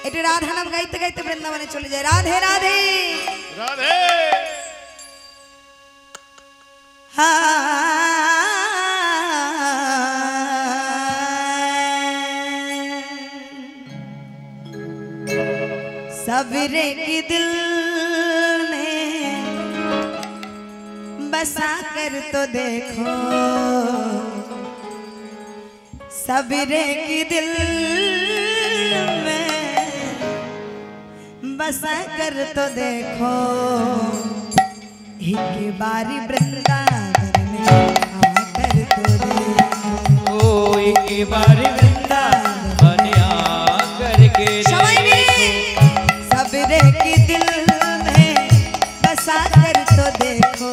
এটা রাধা নাম গাইতে গাইতে বৃন্দাবনে চলে যায়। রাধে রাধে রাধে सवेरे की दिल में बसा कर तो देखो, सवेरे की दिल में बसा कर तो देखो, एक बारी वृंदावन में आकर तो देखो, ओ एक बारी वृंदावन आकर के सवेरे की दिल में बसा कर तो देखो,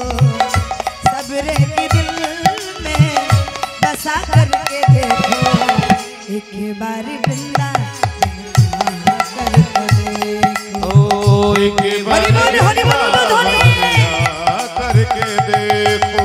सवेरे की दिल में बसा कर के देखो, एक बारी वृंदावन आकर तो देखो, ओ एक बारी वृंदावन आकर के देखो।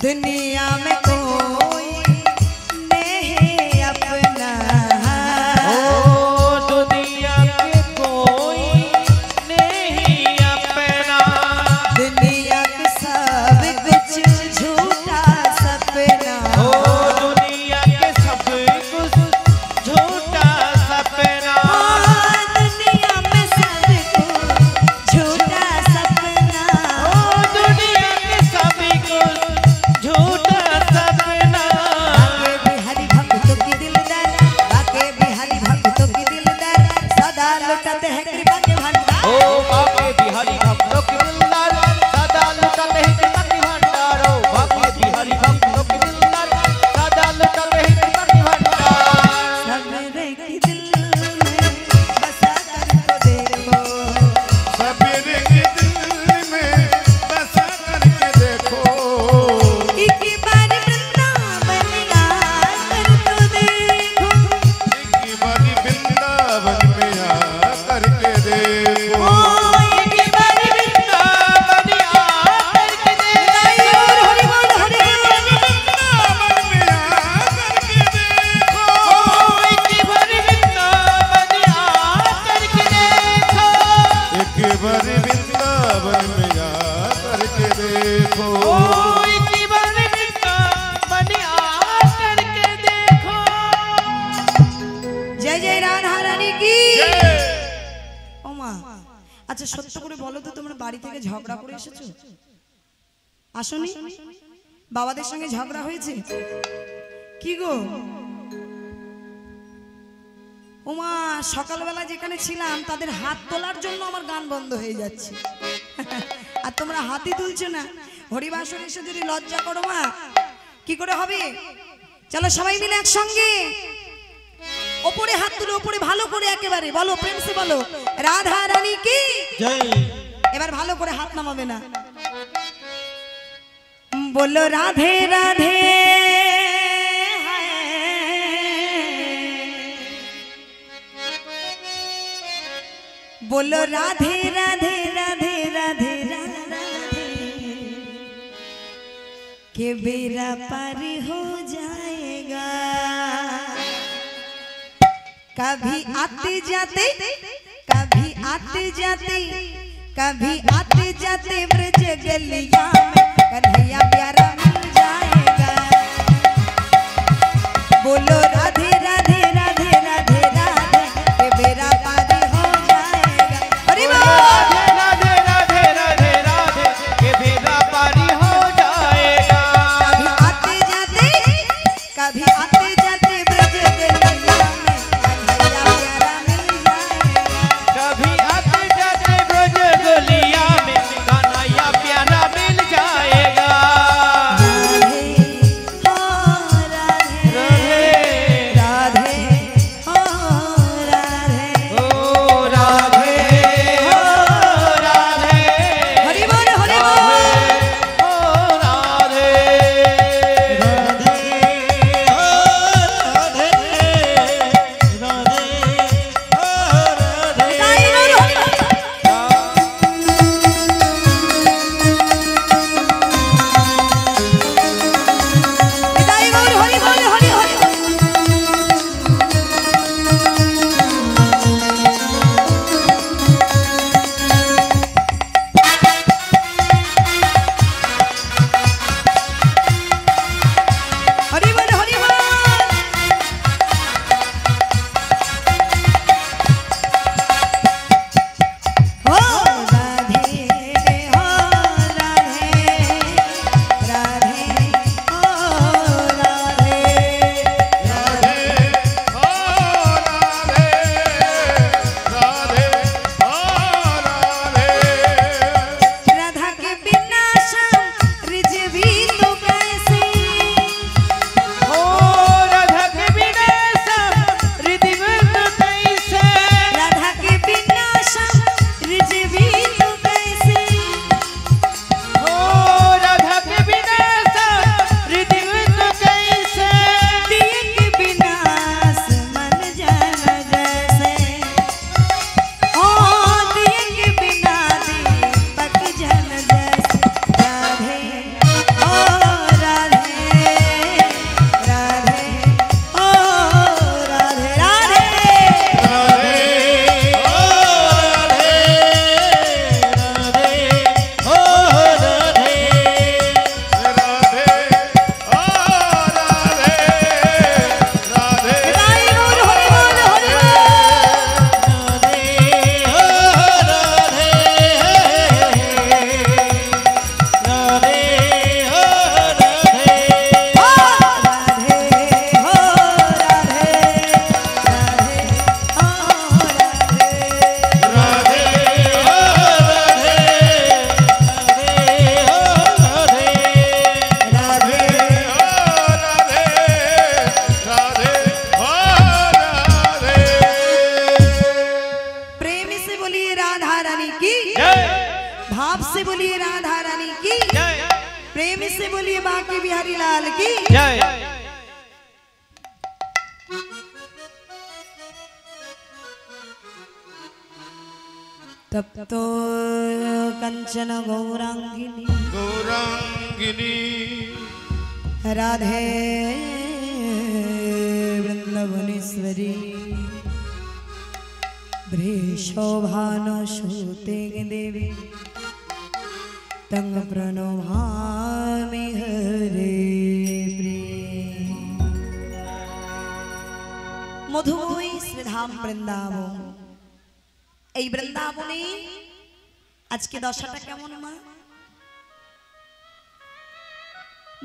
दुनिया में कोई नहीं अपना, ओ दुनिया के कोई नहीं अपना, दुनिया के सब कुछ झूठा सपना, ओ दुनिया के सब कुछ झूठा सपना, दुनिया में सब कुछ झूठा सपना, ओ दुनिया के सब कुछ झूठा सपना। दिल में बसा करके देखो। एक बार वृंदावन आकर तो देखो। एक बारी वृंदावन में आ करके देखो। एक बार वृंदावन आकर के देखो। हरि बोल हरि बोल। वृंदावन में आ करके देखो। एक बार वृंदावन आकर के देखो। एक बारी वृंदावन में आ करके देखो। एक बार वृंदावन आकर के देखो। जय जय राधा रानी की। जय। ও মা, আচ্ছা সত্য করে বলো তো তোমরা বাড়ি থেকে ঝগড়া করে এসেছো? আসোনি? বাবাদের সঙ্গে ঝগড়া হয়েছে? কি গো? ও মা, সকালবেলা যেখানে ছিলাম তাদের হাত তোলার জন্য আমার গান বন্ধ হয়ে যাচ্ছে। আর তোমরা হাতই তুলছো না। হরিবাসরে এসে যদি লজ্জা করো মা, কি করে হবে? চলো সবাই মিলে একসঙ্গে ওপরে হাত তুলে, ওপরে ভালো করে একেবারে বলো, প্রেম সে বলো রাধা রানী কি জয়। এবার ভালো করে হাত নামাবে না, বলো রাধে রাধে बोलो राधे राधे राधे राधे राधे के बेरा पार हो जाएगा। कभी आते जाते, कभी आते जाते, कभी आते जाते ब्रज गलिया में कन्हैया प्यारा मिल जाएगा। बोलो राधे राधे राधे राधे राधे के बेरा पार हो जाएगा। अरे राधे राधे राधे राधे राधे के बेरा पारी हो जाएगा। कभी आते जाते, कभी आते जाते ब्रज गलिया में कन्हैया प्यारा मिल जाएगा। कभी आते जाते ब्रज गलिया में कन्हैया प्यारा मिल भाव से बोलिए राधा रानी की, प्रेम से बोलिए बांके बिहारी लाल की। जय। तब तो कंचन गौरांगिनी गौरांगिनी राधे वृंदावनेश्वरी वृषभानुसुते देवी तंग प्रणमामि हरे प्रिय। मधुमय श्रीधाम বৃন্দাবন। এই বৃন্দাবনে আজকে দশাটা কেমন মা?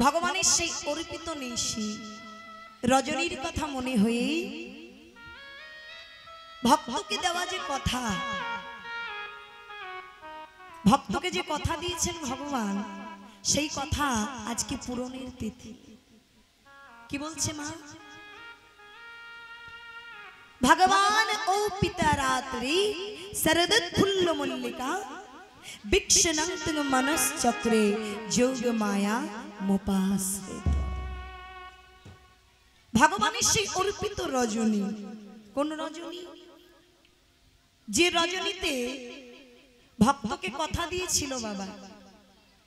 ভগবানের সেই অর্পিত নিশি রজনীর কথা মনে হয়ে ভক্তকে দেওয়া যে কথা, ভক্তকে যে কথা দিয়েছেন ভগবান, সেই কথা আজকে পূরণের তিথি। কি বলছে মা? भगवान ओ पिता रात्रि शरद फुल्ल मल्लिका विक्षनंत मनस चक्रे जोग माया मोपाश्रित। ভগবানের সেই অর্পিত রজনী, কোন রজনী? যে রজনীতে ভক্তকে কথা দিয়েছিল বাবা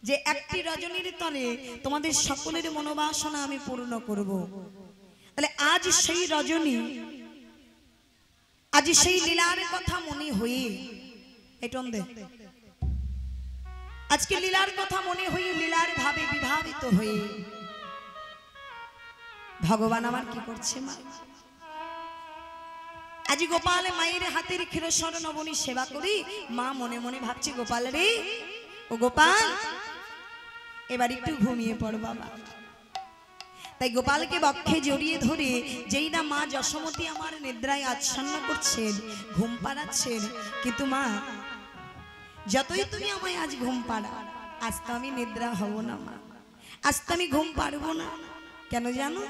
যে একটি রজনীর তলে তোমাদের সকলের মনোবাসনা আমি পূর্ণ করব। তাহলে আজ সেই রজনী, আজ সেই লীলার কথা মনে হয়ে আজকে লীলার কথা মনে হয়ে লীলার ভাবে বিভাবিত হয়ে ভগবান আমার কি করছে মা? আজ গোপাল মায়ের হাতের ক্ষীরসর নবনী সেবা করি, মা মনে মনে ভাবছে গোপাল রে, ও গোপাল এবার একটু ঘুমিয়ে পড় বাবা। তাই গোপালকে বক্ষে জড়িয়ে ধরে যেই না মা যশোমতী আমার নিদ্রায় আচ্ছন্ন করছেন, ঘুম পাড়াচ্ছেন, কিন্তু মা যতই তুমি আমায় আজ ঘুম পাড়া, আজ তো আমি নিদ্রা হব না মা, আজ তো আমি ঘুম পারবো না। কেন জানো?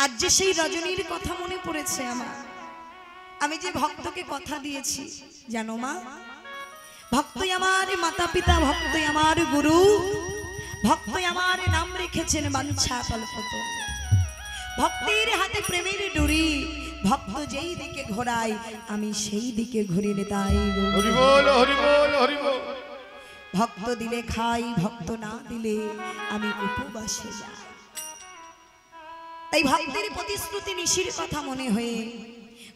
আজ যে সেই রজনীর কথা মনে পড়েছে আমার, আমি যে ভক্তকে কথা দিয়েছি জানো মা, ভক্তই আমার মাতা পিতা, ভক্তই আমার গুরু, ভক্তই আমার নাম রেখেছেন বাঞ্ছা কল্পতরু। ভক্তের হাতে প্রেমের ডুরি, ভক্ত যেই দিকে ঘোরায় আমি সেই দিকে ঘুরে তাই হরি বল হরি বল হরি বল। ভক্ত দিলে খাই, ভক্ত না দিলে আমি উপবাসে যাই। তাই ভক্তের প্রতিশ্রুতি নিশির কথা মনে হয়ে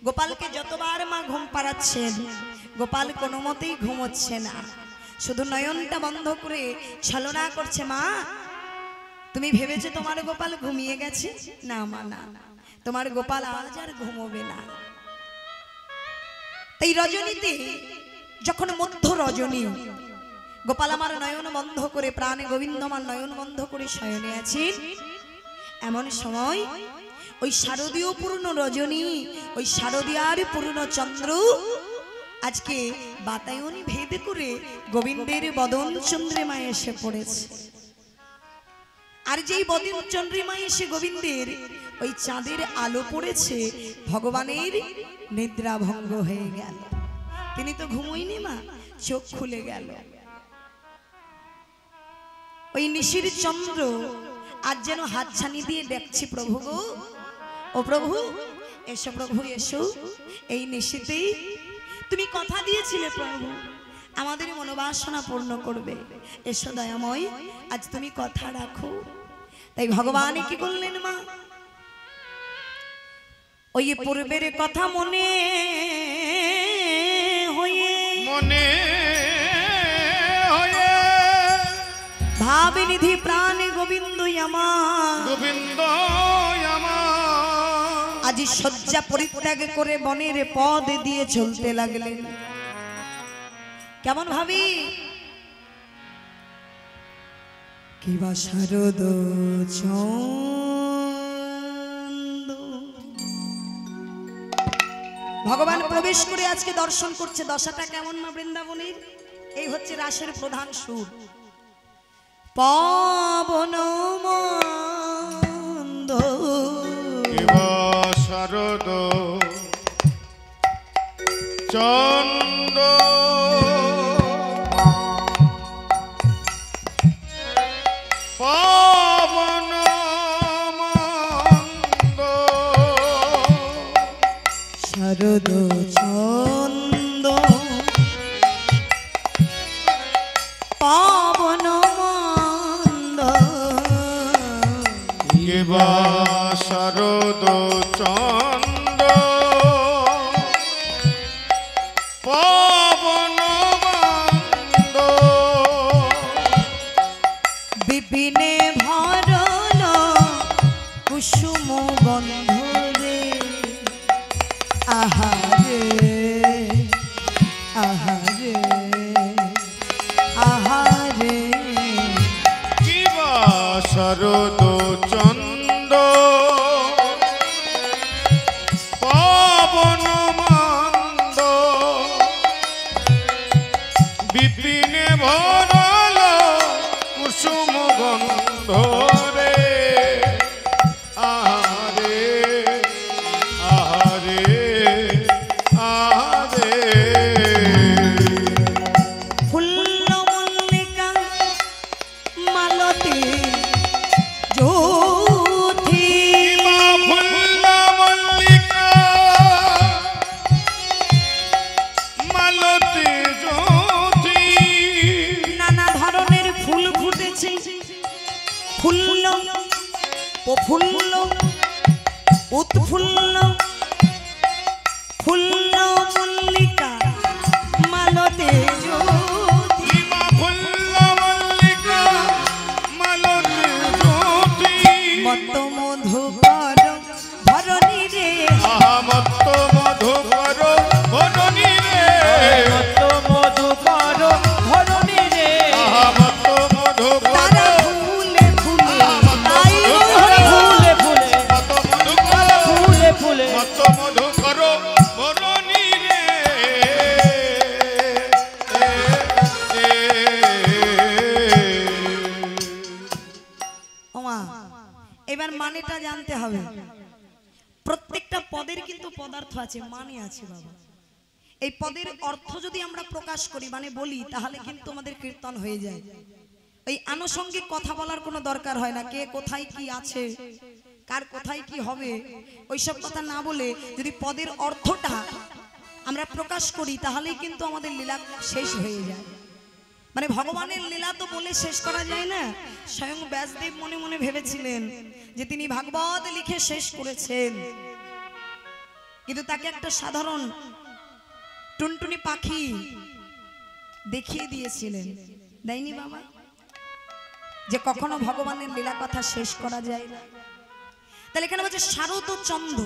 গোপালকে যতবার মা ঘুম পাড়াচ্ছেন, গোপাল কোনো মতেই ঘুমোচ্ছে না, শুধু নয়নটা বন্ধ করে ছলনা করছে। মা তুমি ভেবেছো তোমার গোপাল ঘুমিয়ে গেছে? না মা না, তোমার গোপাল আজ আর ঘুমোবে না। তাই রজনীতে যখন মধ্য রজনী, গোপাল আমার নয়ন বন্ধ করে, প্রাণে গোবিন্দ আমার নয়ন বন্ধ করে শয়নে আছেন, এমন সময় ওই শারদীয় পূর্ণ রজনী, ওই শারদীয়ার পূর্ণ চন্দ্র আজকে বাতায়নী ভেদ করে গোবিন্দের বদন চন্দ্রিমায় এসে পড়েছে। আর যেই বদন চন্দ্রিমায় এসে গোবিন্দের ওই চাঁদের আলো পড়েছে, ভগবানের নিদ্রা ভঙ্গ হয়ে গেল। তিনি তো ঘুমোয়নি মা, চোখ খুলে গেল। ওই নিশির চন্দ্র আজ যেন হাতছানি দিয়ে দেখছি, প্রভু গো, ও প্রভু এসো, প্রভু এসো, এই নিশিতেই তুমি কথা দিয়েছিলে প্রভু আমাদের মনোবাসনা পূর্ণ করবে, এসো দয়াময় আজ তুমি কথা রাখো। তাই ভগবান কি করলেন মা, ওই পূর্বের কথা মনে হয়ে ভাবে নিধি প্রাণে গোবিন্দ আমার, গোবিন্দ আজি শয্যা পরিত্যাগ করে বনের পদ দিয়ে চলতে লাগলেন। কেমন ভাবি? কিবা শারদ চন্দ ভগবান প্রবেশ করে আজকে দর্শন করছে। দশাটা কেমন না বৃন্দাবনের? এই হচ্ছে রাসের প্রধান সুর। পবন মন্দ শারদ চন্দ পবন মন্দ কেবা শারদ চন্দ পবন মন্দ বিপিনে ভরল কুসুম গন্ধ রে আহারে আহারে আহারে কেবা শারদ চন্দ পবন মন্দ বিপিনে ভরল কুসুম গন্ধ রে আহারে আহারে আহারে ফুল্ল মল্লিকা মালতী জ্যোতি মা ফুল্ল মল্লিকা মালতী জ্যোতি নানা ধরনের ফুল ফুটেছে ফুল্ল প্রফুল্ল উৎফুল্ল ফুল্ল মল্লিকা মালতে জ্যোতি মা ফুল্ল মল্লিকা মালতী জ্যোতি মত মধুকর ধরণী রে আহা মত্ত মধুকর বদনী রে মত মধুকর ধরণী রে আহা মত্ত মধুকর তারা ফুলে ফুলে তাই হরি ফুলে ফুলে মত মধুকর ফুলে ফুলে মত মধুকর বদনী রে ওমা এবার মানেটা জানতে হবে প্রত্যেকটা পদের কিন্তু পদার্থ আছে মানে আছে বাবা এই পদের অর্থ যদি আমরা প্রকাশ করি মানে বলি তাহলে কিন্তু আমাদের কীর্তন হয়ে যায় এই আনুষঙ্গিক কথা বলার কোনো দরকার হয় না কে কোথায় কি আছে কার কোথায় কি হবে ওইসব কথা না বলে যদি পদের অর্থটা আমরা প্রকাশ করি তাহলেই কিন্তু আমাদের লীলা শেষ হয়ে যায় মানে ভগবানের লীলা তো বলে শেষ করা যায় না স্বয়ং ব্যাসদেব মনে মনে ভেবেছিলেন যে তিনি ভাগবত লিখে শেষ করেছেন কিন্তু তাকে একটা সাধারণ টুনটুনি পাখি দেখিয়ে দিয়েছিলেন দেয়নি বাবা যে কখনো ভগবানের লীলা কথা শেষ করা যায় না তাহলে এখানে বলছে শারদ চন্দ্র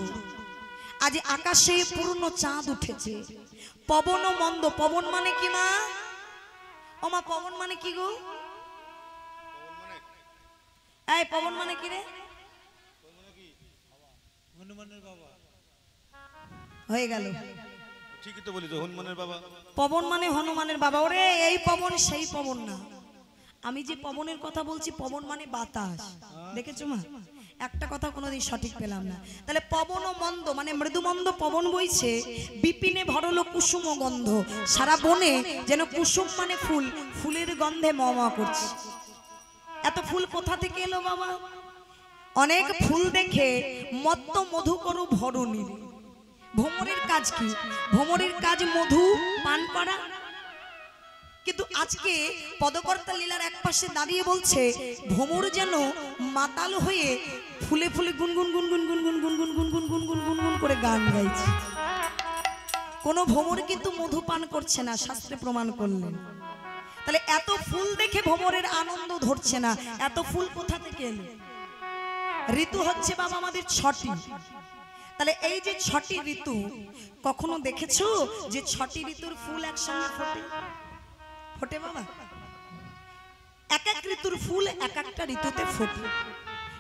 আজ আকাশে পূর্ণ চাঁদ উঠেছে পবন মন্দ পবন মানে কি মা ও মা পবন মানে কি গো এই পবন মানে কি রে হয়ে গেল ঠিকই তো বলি তো হনুমানের বাবা পবন মানে হনুমানের বাবা ওরে এই পবন সেই পবন না আমি যে পবনের কথা বলছি পবন মানে বাতাস দেখেছো মা একটা কথা কোনোদিন সঠিক পেলাম না তাহলে পবন মন্দ মানে মৃদুমন্দ পবন বইছে বিপিনে ভরল কুসুম গন্ধ সারা বনে যেন কুসুম মানে ফুল ফুলের গন্ধে মমা করছে এত ফুল কোথা থেকে এলো বাবা অনেক ফুল দেখে মত্ত মধু করো ভরণী ভ্রমরের কাজ কি ভ্রমরের কাজ মধু পান করা কিন্তু আজকে পদকর্তা লীলার একপাশে দাঁড়িয়ে বলছে ভ্রমর যেন মাতাল হয়ে ফুলে ফুলে গুনগুন গুনগুন গুনগুন গুনগুন গুনগুন গুনগুন গুনগুন করে গান গাইছে কোন ভ্রমর কিন্তু মধু পান করছে না শাস্ত্রে প্রমাণ করলেন তাহলে এত ফুল দেখে ভ্রমরের আনন্দ ধরছে না এত ফুল কোথা থেকে এলো ঋতু হচ্ছে বাবা আমাদের 6টি তাহলে এই যে 6টি ঋতু কখনো দেখেছো যে 6টি ঋতুর ফুল একসঙ্গে ফোটে ফোটে বাবা এক এক ঋতুর ফুল এক একটা ঋতুতে ফোটে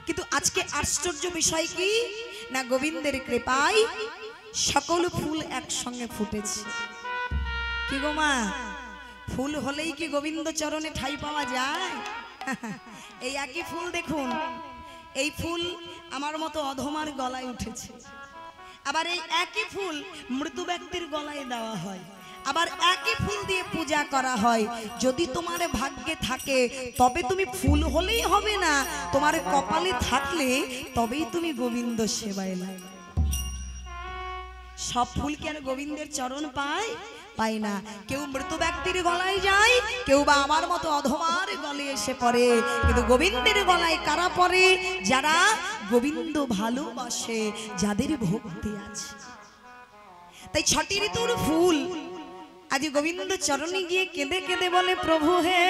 কিন্তু আজকে আশ্চর্য বিষয় কি না গোবিন্দের কৃপায় সকল ফুল একসঙ্গে ফুটেছে কি গো মা ফুল হলেই কি গোবিন্দ চরণে ঠাঁই পাওয়া যায় এই একই ফুল দেখুন এই ফুল আমার মতো অধমার গলায় উঠেছে আবার এই একই ফুল মৃত্যু ব্যক্তির গলায় দেওয়া হয় আবার একই ফুল দিয়ে পূজা করা হয় যদি তোমার ভাগ্যে থাকে তবে তুমি ফুল হলেই হবে না তোমার কপালে থাকলে তবেই তুমি গোবিন্দ সেবায় লাগবে সব ফুল কি আর গোবিন্দের চরণ পায় পাই না। কেউ মৃত ব্যক্তির গলায় যায়, কেউ বা আমার মতো অধমার গলে এসে পড়ে, কিন্তু গোবিন্দের গলায় কারা পড়ে? যারা গোবিন্দ ভালোবাসে, যাদের ভক্তি আছে। তাই 6টি ঋতুর ফুল আজ গোবিন্দ চরণে গিয়ে কেঁদে কেঁদে বলে, প্রভু হে,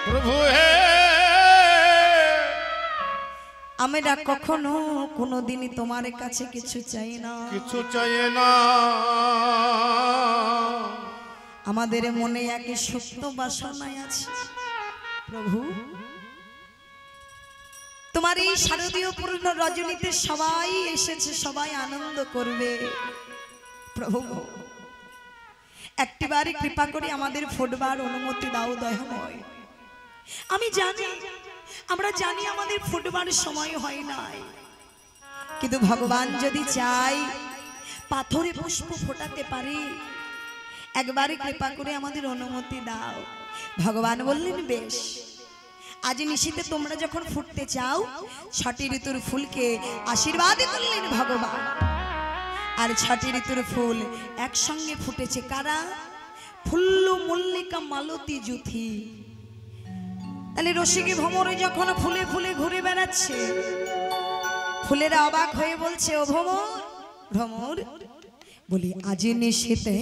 প্রভু হে, আমরা কখনো কোনোদিনই তোমার কাছে কিছু চাই না, কিছু চাই না। আমাদের মনে এক সুপ্ত বাসনায় আছে প্রভু, তোমার এই শারদীয় পূর্ণ রজনীতে সবাই এসেছে, সবাই আনন্দ করবে। প্রভু একটিবারে কৃপা করে আমাদের ফুটবার অনুমতি দাও দয়াময়। আমি জানি, আমরা জানি আমাদের ফুটবার সময় হয় নাই, কিন্তু ভগবান যদি চাই পাথরে পুষ্প ফোটাতে পারে, একবারে কৃপা করে আমাদের অনুমতি দাও। ভগবান বললেন বেশ, আজ নিশীতে তোমরা যখন ফুটতে চাও, 6টি ঋতুর ফুলকে আশীর্বাদ করলেন ভগবান। আর 6টি ঋতুর ফুল একসঙ্গে ফুটেছে কারা? ফুল্ল মল্লিকা মালতী জুথি। তাহলে রসিকে ভ্রমরে যখন ফুলে ফুলে ঘুরে বেড়াচ্ছে, ফুলেরা অবাক হয়ে বলছে, ও ভ্রমর, ভ্রমর, বলি আজ নিশীতে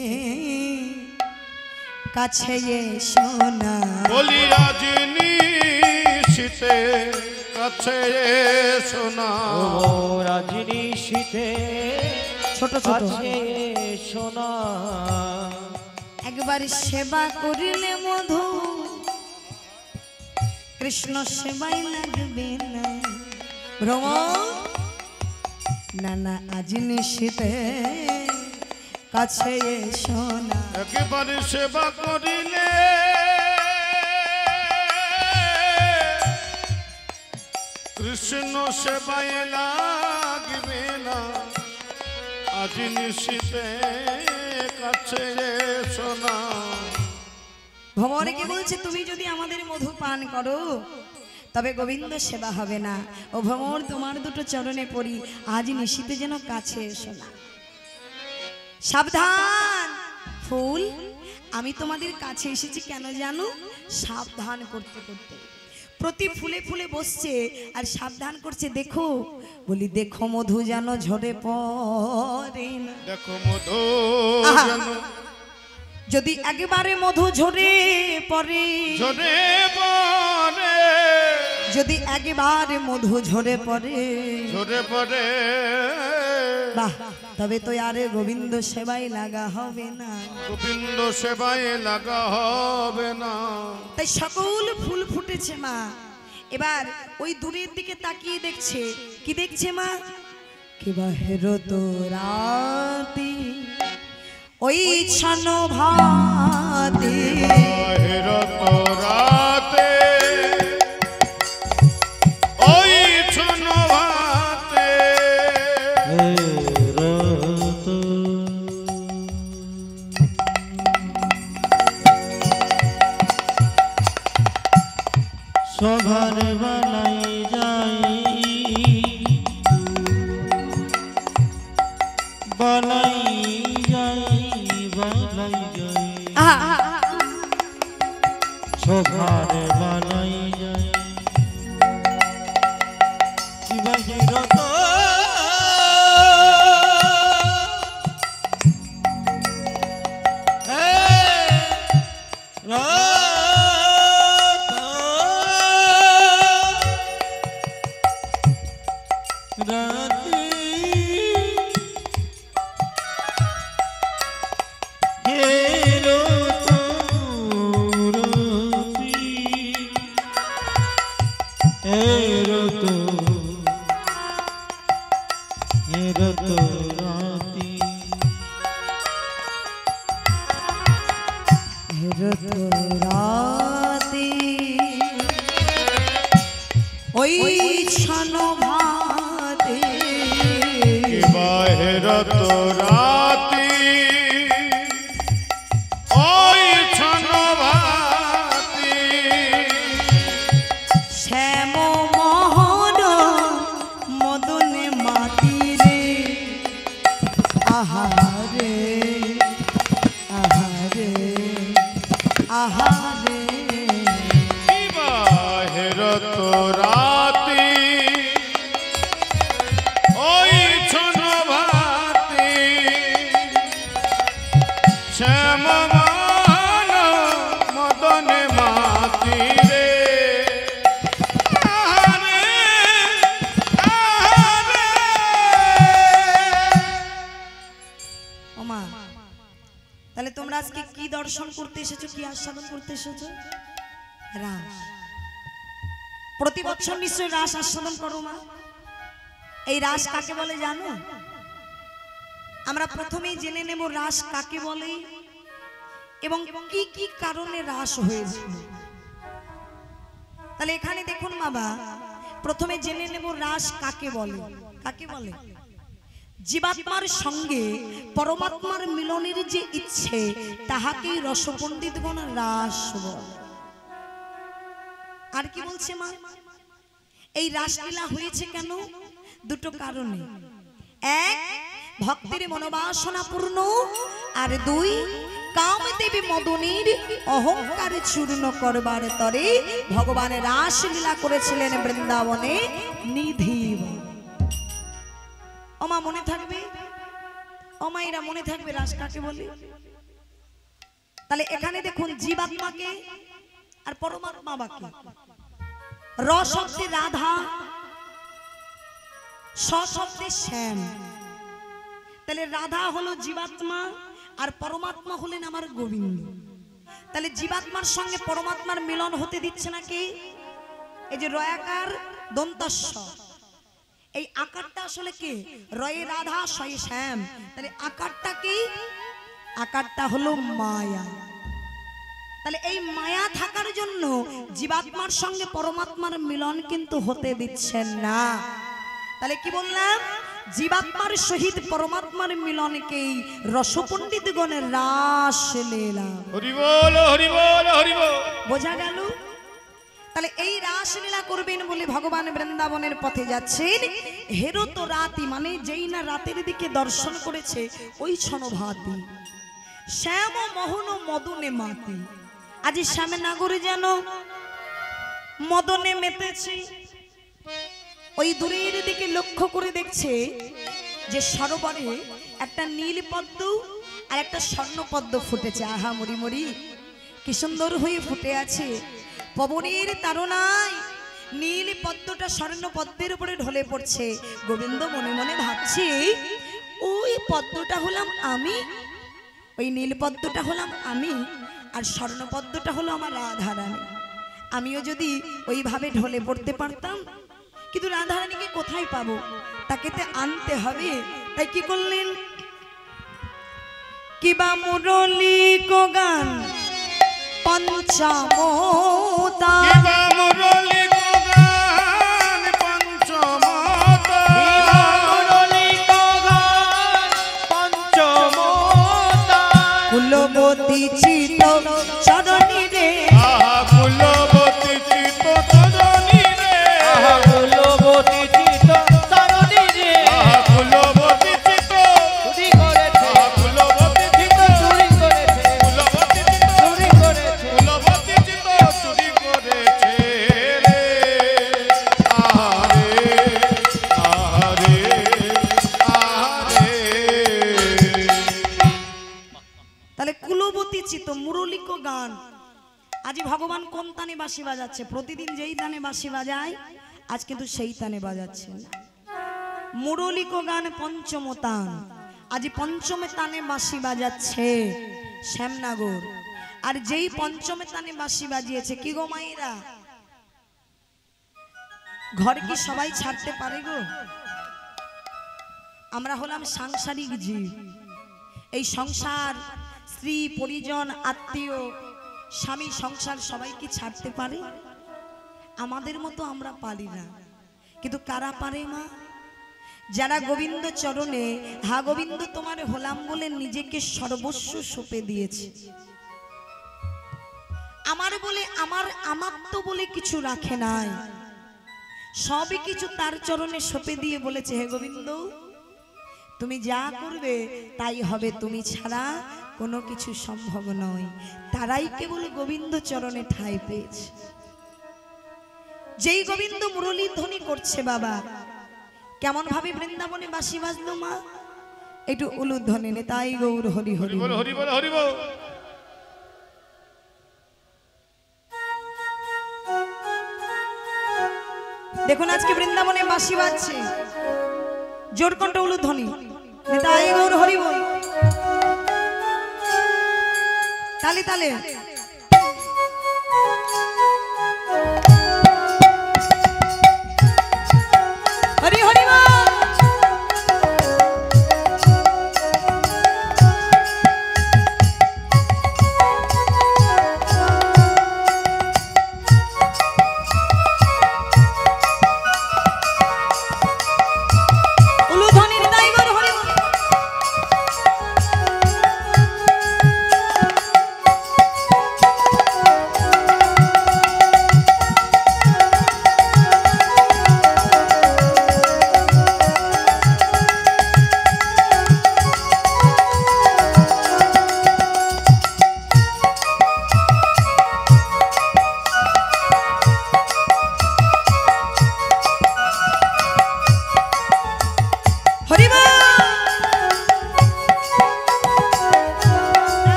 কাছে এসো না, বলি আজ নিশীতে কাছে এসো না। ও রাজনী শীতে ছোট ছোট সোনা, একবার সেবা করিলে মধু, কৃষ্ণ সেবাই লাগবে না। ভ্রমর, না না আজ নিশীতে কাছে এসো না, একেবারে সেবা করিলে কৃষ্ণ সেবায় লাগবে না। আজ নিশীতে কাছে এসো না। ভ্রমরকে বলছে, তুমি যদি আমাদের মধু পান করো তবে গোবিন্দ সেবা হবে না। ও ভ্রমর, তোমার দুটো চরণে পড়ি, আজ নিশীতে যেন কাছে এসো না। সাবধান ফুল, আমি তোমাদের কাছে এসেছি কেন জানো? সাবধান করতে করতে প্রতি ফুলে ফুলে বসছে আর সাবধান করছে। দেখো, বলি দেখো মধু যেন ঝরে পড়ে না। দেখো মধু আহা। যেন যদি একবারে মধু ঝরে পড়ে, ঝরে পড়ে, যদি একবারে মধু ঝরে পড়ে, ঝরে পড়ে, বাহ, তবে তো আরে গোবিন্দ সেবাই লাগা হবে না। গোবিন্দ সেবায় লাগা হবে না। তাই সকল ফুল ফুটেছে মা। এবার ওই দূরের দিকে তাকিয়ে দেখছে, কি দেখছে মা? কি বাহের তো রাতি ওই ছান ভাতে, বাহির তো রাতে ওই ছন ভাতে, সভার বালাই যাই, বালাই যাই, বালাই যাই, সভার বালাই যাই, শিবাজিরত রাতে ওই ছান ভাতে, বাহির তো রাতি ওই ছন ভাতি, শ্যাম মোহন মদনে মাতিরে, আহারে আহা করতে এসেছো? রাস। প্রতি বছর নিশ্চয় রাস আস্বাদন করো মা। এই রাস কাকে বলে জানো? আমরা প্রথমেই জেনে নেব রাস কাকে বলে এবং কি কি কারণে রাস হয়েছিল। তাহলে এখানে দেখুন বাবা, প্রথমে জেনে নেব রাস কাকে বলে। কাকে বলে? জীবাত্মার সঙ্গে পরমাত্মার মিলনের যে ইচ্ছে তাহাকেই রসপণ্ডিতগণ রাস বলে। আর কি বলছে মা? এই রাসলীলা হয়েছে কেন? দুটো কারণে। এক, ভক্তের মনোবাসনা পূর্ণ, আর দুই, কামদেবী মদনের অহংকার চূর্ণ করবার তরে ভগবান রাসলীলা করেছিলেন বৃন্দাবনে নিধি। ওমা মনে থাকবে? ওমাইরা মনে থাকবে রাস কাকে বলে? তাহলে এখানে দেখুন জীবাত্মাকে আর পরমাত্মা বাকি। র শব্দে রাধা, স শব্দে শ্যাম। তাহলে রাধা হলো জীবাত্মা আর পরমাত্মা হলেন আমার গোবিন্দ। তাহলে জীবাত্মার সঙ্গে পরমাত্মার মিলন হতে দিচ্ছে না কে? এই যে রয়াকার দন্তস্ব, এই আকারটা আসলে কে? রয়ে রাধা শয়ে শ্যাম। তাহলে আকারটা কি? আকারটা হলো মায়া। তাহলে এই মায়া থাকার জন্য জীবাত্মার সঙ্গে পরমাত্মার মিলন কিন্তু হতে দিচ্ছেন না। তাহলে কি বললাম? জীবাত্মার সহিত পরমাত্মার মিলনকেই রসপণ্ডিতগণের রাসলীলা। হরি বল হরি বল হরি বল। বোঝা গেল? তাহলে এই রাসলীলা করবেন বলে ভগবান বৃন্দাবনের পথে যাচ্ছেন। হেরো তো রাতি, মানে যেই না রাতের দিকে দর্শন করেছে ওই ছনভাতি। শ্যাম মোহন মদনে মাতি। আজ শ্যামে নাগরে যেন মদনে মেতেছে। ওই দূরের দিকে লক্ষ্য করে দেখছে যে সরোবরে একটা নীল পদ্ম আর একটা স্বর্ণ পদ্ম ফুটেছে। আহা মরি মরি, কি সুন্দর হয়ে ফুটে আছে। পবনের তাড়নায় নীল পদ্মটা স্বর্ণ পদ্মের উপরে ঢলে পড়ছে। গোবিন্দ মনে মনে ভাবছে, ওই পদ্মটা হলাম আমি, ওই নীল পদ্মটা হলাম আমি, আর স্বর্ণ পদ্মটা হলো আমার রাধারানী। আমিও যদি ওইভাবে ঢলে পড়তে পারতাম, কিন্তু রাধারানীকে কোথায় পাবো? তাকে তো আনতে হবে। তাই কি করলেন? কিবা মুরলী কো গান পঞ্চমতা, কিবা মুরলী কো গান পঞ্চমতা, কিবা মুরলী কো গান পঞ্চমতা, কুলবতী চিত চরণী রে, আহা কুলবতী চিত চরণী রে, আহা কুলবতী চিত চরণী রে, আহা কুলবতী চিত চুরি করেছে, আহা কুলবতী চিত চুরি করেছে, কুলবতী চিত চুরি করেছে, কুলবতী চিত চুরি করেছে রে। আহারে আহারে আহারে। তাহলে কুলবতী চিত মুরলিক গান। আজ ভগবান কোন তানে বাঁশি বাজাচ্ছে? প্রতিদিন যেই তানে বাঁশি বাজায় আজ কিন্তু সেই তানে বাজাচ্ছে। মুরলিক গান পঞ্চম তান, আজ পঞ্চমে তানে বাঁশি বাজাচ্ছে শ্যামনগর। আর যেই পঞ্চমে তানে বাঁশি বাজিয়েছে, কি গো মায়েরা, ঘর কি সবাই ছাড়তে পারে গো? আমরা হলাম সাংসারিক জীব। এই সংসার, স্ত্রী, পরিজন, আত্মীয়, স্বামী, সংসার সবাই কি ছাড়তে পারে? আমাদের মতো আমরা পারি না। কিন্তু কারা পারে মা? যারা গোবিন্দ চরণে হা গোবিন্দ তোমার হলাম বলে নিজেকে সর্বস্ব সঁপে দিয়েছে। আমার বলে আমাত্ম বলে কিছু রাখে নাই, সবই কিছু তার চরণে সঁপে দিয়ে বলেছে, হে গোবিন্দ তুমি যা করবে তাই হবে, তুমি ছাড়া কোনো কিছু সম্ভব নয়। তারাই কেবল গোবিন্দ চরণে ঠাঁই পেয়েছে। যেই গোবিন্দ মুরলী ধ্বনি করছে বাবা, কেমন ভাবে বৃন্দাবনে বাঁশি বাজলো মা? একটু উলুধ্বনি নে, তাই গৌর হরি হরি বল হরি বল হরি বল। দেখুন আজকে বৃন্দাবনে বাঁশি বাজছে, জোর কণ্ঠ উলুধ্বনি নে, তাই গৌর হরি বল। তালে তালে